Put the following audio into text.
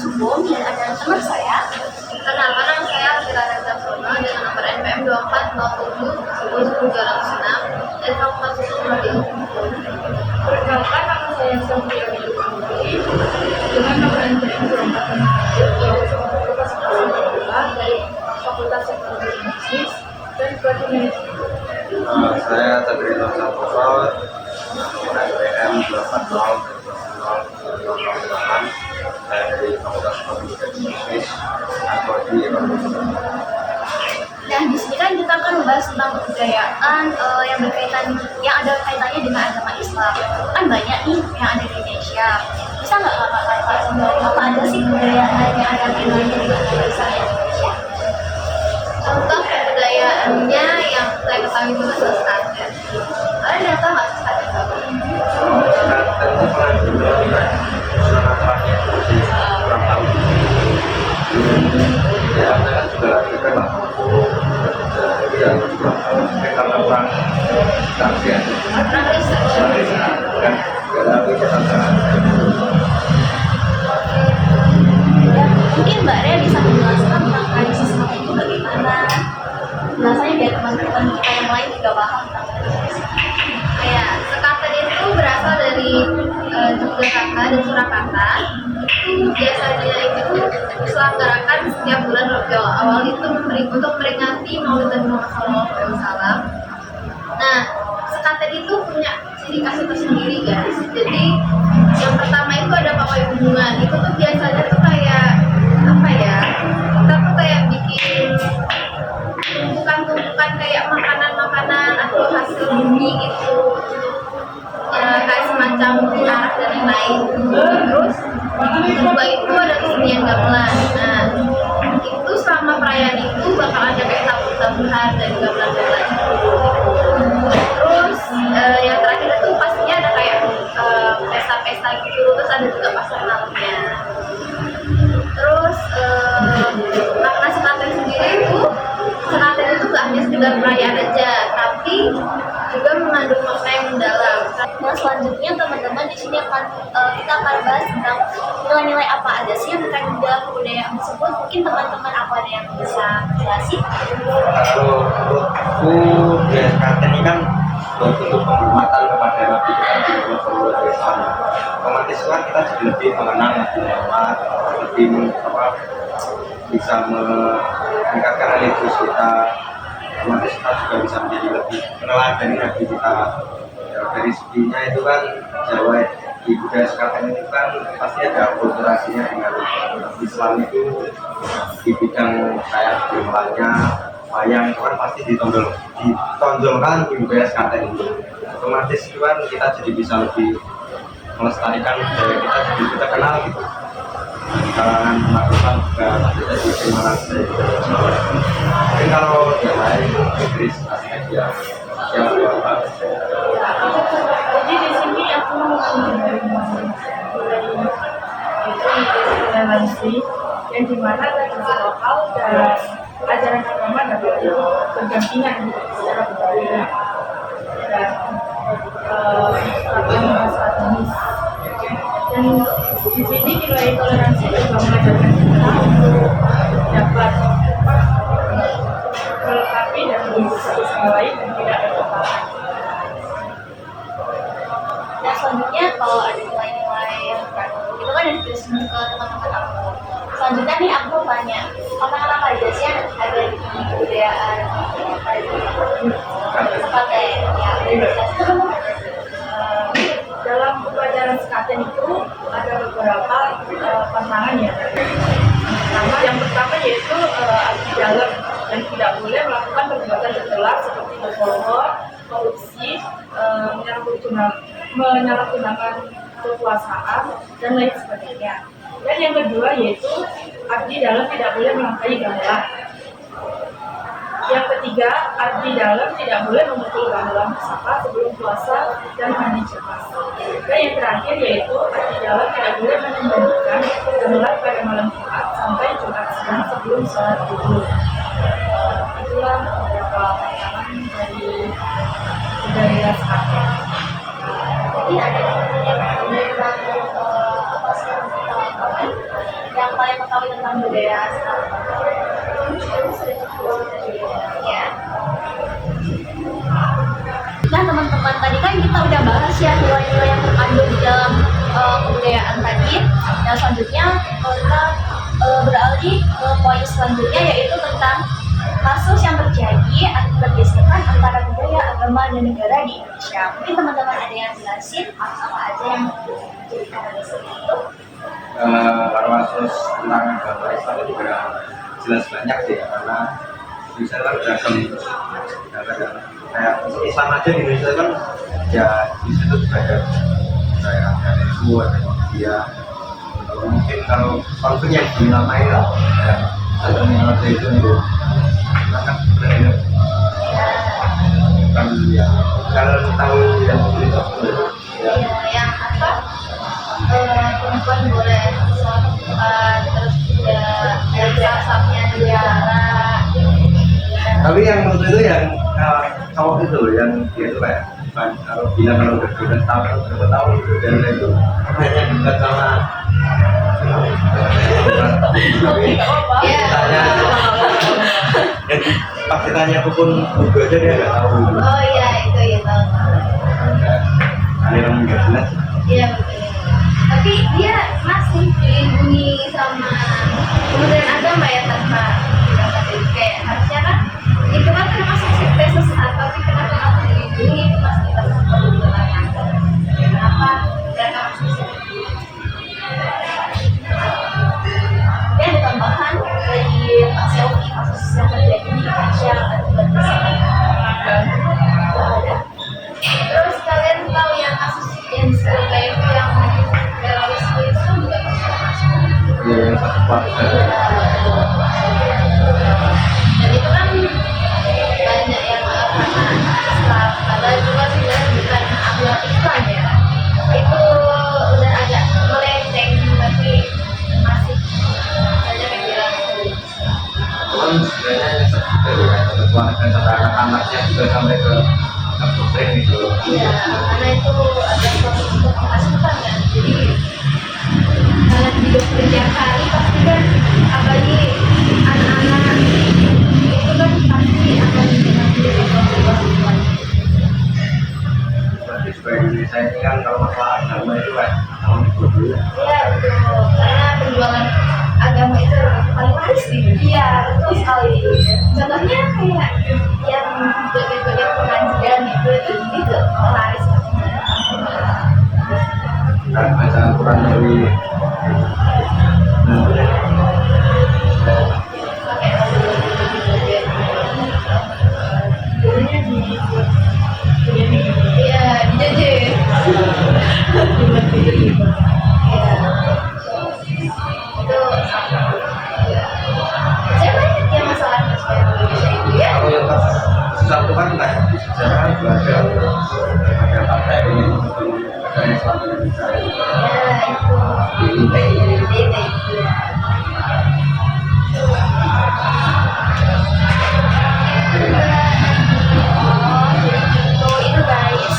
Subo dan ada teman saya. Kenalkan, nama saya Alvira Sono dengan nomor NPM 2407 dari Fakultas Hukum Prodi Hukum. Perkenalkan, nama saya Sofia dengan nomor NPM 2407 dari Fakultas Ekonomi Bisnis dan Manajemen. Saya Tadrino Santoso, nomor NPM 24008 dari Fakultas Ekonomi Bisnis atau di Ekonomi. Nah, di sini kan kita akan membahas tentang kebudayaan yang ada kaitannya dengan agama Islam. Kan banyak nih yang ada di Indonesia. Bisa nggak kakak apa aja sih kebudayaan yang ada kaitannya dengan agama Islam di Indonesia? Contoh kebudayaannya yang saya ketahui itu adalah sekaten. Kalian udah tahu nggak sekaten apa? Sekaten itu pernah dilakukan terakhir di kurang tahu. Ya, saya juga lakukan lah. Jadi ya kurang tahu. Karena kurang tahu ya. Kurang research. Kan nggak tahu itu tantangan. Ya, mungkin Mbak Ria bisa menjelaskan tentang tradisi sekaten itu bagaimana? Rasanya biar teman-teman kita yang lain juga paham tentang tradisi. Kayak sekaten itu berasal dari Yogyakarta dan Surakarta. Itu biasanya itu diselenggarakan setiap bulan Rabiul Awal itu untuk memperingati Maulid Nabi Muhammad SAW. Nah, sekaten itu punya ciri khasnya tersendiri guys. Jadi yang pertama itu ada pawai hubungan. Itu tuh biasanya tuh kayak apa ya? Kita tuh kayak bikin tumpukan-tumpukan kayak makanan-makanan atau hasil bumi gitu. Kayak semacam arak dan lain-lain. Terus kedua itu ada kesenian gamelan. Nah, itu selama perayaan itu bakal ada kayak tabuhan dan gamelan-gamelan. Terus yang terakhir itu pastinya ada kayak pesta-pesta gitu. Terus ada juga pasar malamnya. Terus makna sekaten sendiri itu nggak hanya sekedar perayaan aja, tapi juga mengandung makna yang mendalam. Nah, selanjutnya teman-teman di sini kita akan bahas tentang nilai-nilai apa aja sih yang terkandung dalam kebudayaan tersebut. Mungkin teman-teman apa ada yang bisa jelasin? Kalau menurutku budaya sekaten ini kan bentuk penghormatan kepada Nabi Muhammad SAW. Otomatis kan kita jadi lebih mengenal Nabi Muhammad, lebih bisa meningkatkan religius kita. Otomatis kita juga bisa menjadi lebih meneladani Nabi kita. Ya, dari seginya itu kan Jawa di budaya sekaten itu kan pasti ada kulturasinya dengan Islam itu di bidang kayak gamelannya, wayang itu kan pasti ditonjolkan di budaya sekaten itu. Otomatis itu kan kita jadi bisa lebih melestarikan budaya kita, jadi kita kenal gitu. Kalangan melakukan juga kita di kemana saja. Mungkin kalau yang lain Inggris asik aja yang apa. Jadi di sini aku mengambil itu toleransi yang dimana tradisi lokal dan ajaran agama dapat berdampingan secara berbeda dan akademis. Dan di sini nilai toleransi juga mengajarkan kita untuk dapat melengkapi dan mengikuti satu sama lain dan tidak bertentangan. Nah, selanjutnya kalau ada nilai-nilai yang itu kan dari ke teman-teman aku. Selanjutnya nih aku mau tanya, apa aja sih yang ada di kebudayaan sekaten ya? Dalam upacara sekaten itu ada beberapa pantangan ya. Yang pertama yaitu abdi dalam dan tidak boleh melakukan perbuatan tercela seperti berbohong, korupsi, menyalahgunakan kekuasaan dan lain sebagainya. Dan yang kedua yaitu abdi dalam tidak boleh melangkahi gamelan. Yang ketiga, abdi dalam tidak boleh memukul gamelan pusaka sebelum puasa dan mandi jelas. Dan yang terakhir yaitu abdi dalam tidak boleh menyembunyikan gamelan pada malam Jumat sampai Jumat siang sebelum sholat zuhur. Itulah beberapa pantangan dari budaya sekaten. Jadi ada yang tentang apa sih yang yang ketahui tentang budaya Ya. Nah teman-teman, tadi kan kita udah bahas ya nilai-nilai yang terkandung di dalam kebudayaan tadi. Nah selanjutnya kita beralih ke poin selanjutnya, yaitu tentang kasus yang terjadi akibat gesekan antara budaya, agama, dan negara di Indonesia. Mungkin teman-teman ada yang jelasin apa aja yang menjadikan gesekan itu? Kalau kasus tentang agama Islam itu juga jelas banyak sih ya, karena bisa kan beragam kayak Islam aja di Indonesia kan ya di situ juga ada kayak ada NU, ada Muhammadiyah. Mungkin kalau konflik yang dinamai lah ya, ada minoritas itu kan benar kan ya kalau tahu yang itu ya Yang apa? Perempuan boleh sholat, terus juga safnya negara. tapi yang menurut itu yang cowok itu loh, yang dia itu kayak kalau bilang kalau udah berapa tahun dan itu hanya dekat sama Ya. pas ditanya pun buku aja dia nggak tahu. Oh iya, itu ya tahu. Aliran nggak jelas. Iya betul. Tapi dia masih dilindungi sama Kementerian Agama ya, tanpa kayak harusnya kan itu kan termasuk sekte sesat, tapi kenapa masih dilindungi, itu masih kita perlu ditanyakan. Kenapa mereka masih seperti itu? Dan ada tambahan dari Pak Selvi kasus yang terjadi di Indonesia akibat gesekan. Terus kalian tahu yang kasus yang di Surabaya itu yang terorisme itu juga bisa masuk. Ya yang satu keluarga. Dan itu kan banyak yang Islam, padahal itu kan sebenarnya bukan agama Islam ya. Itu udah agak melenceng, tapi masih banyak yang bilang itu Islam. Cuman sebenarnya nyesek juga ya, satu keluarga sampai anak-anaknya juga sampai ke doktrin gitu. Iya, karena itu ada suatu bentuk penghasutan kan. Jadi sangat didoktrin tiap hari pasti kan, apalagi anak-anak itu kan pasti akan mengambil kebutuhan. Berarti sebagai Indonesia ini kan kalau masalah agama itu kan tahun dulu. Iya betul, karena penjualan agama itu paling laris di dunia. Iya, betul sekali. Contohnya kayak yang bagian-bagian pengajian itu laris. Dan baca Al-Quran dari Dulunya di ini Iya, di JJ. dibuat video gitu. Iya. Itu sama. Iya. Saya banyak yang masalah di Indonesia itu ya. kalau yang kasus satu kan kayak di sejarah itu ada partai ini ada Islam Indonesia Ya, itu. di Oh, jadi gitu. Itu guys,